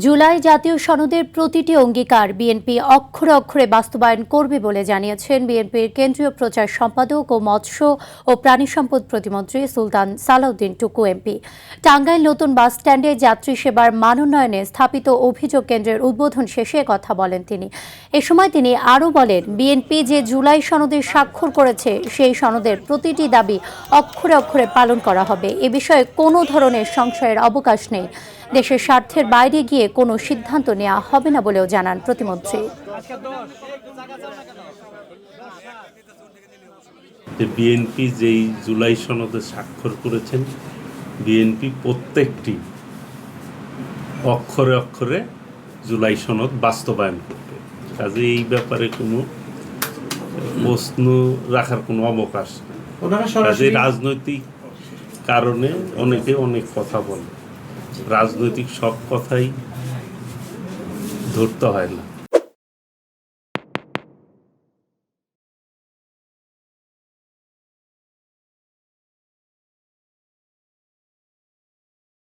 জুলাই জাতীয় সনদের প্রতিটি অঙ্গীকার বিএনপি অক্ষরে অক্ষরে বাস্তবায়ন করবে বলে জানিয়েছেন বিএনপির কেন্দ্রীয় প্রচার সম্পাদক ও মৎস্য ও প্রাণী সম্পদ প্রতিমন্ত্রী সুলতান সালাউদ্দিন টুকু এমপি। টাঙ্গাইল নতুন বাস স্ট্যান্ডে যাত্রী সেবার মান উন্নয়নে স্থাপিত অভিযোগ কেন্দ্রের উদ্বোধন শেষে কথা বলেন তিনি। এ সময় তিনি আরও বলেন, বিএনপি যে জুলাই সনদে স্বাক্ষর করেছে সেই সনদের প্রতিটি দাবি অক্ষরে অক্ষরে পালন করা হবে। এ বিষয়ে কোনো ধরনের সংশয়ের অবকাশ নেই। দেশের স্বার্থের বাইরে গিয়ে কোনো সিদ্ধান্ত নেওয়া হবে না বলেও জানান প্রতিমন্ত্রী। বিএনপি যেই জুলাই সনদে স্বাক্ষর করেছেন, বিএনপি প্রত্যেকটি অক্ষরে অক্ষরে জুলাই সনদ বাস্তবায়ন করবে। কাজে এই ব্যাপারে কোনো প্রশ্ন রাখার কোনো অবকাশ নেই। কাজে রাজনৈতিক কারণে অনেকে অনেক কথা বলে, রাজনৈতিক সব কথাই ধরতে হয় না।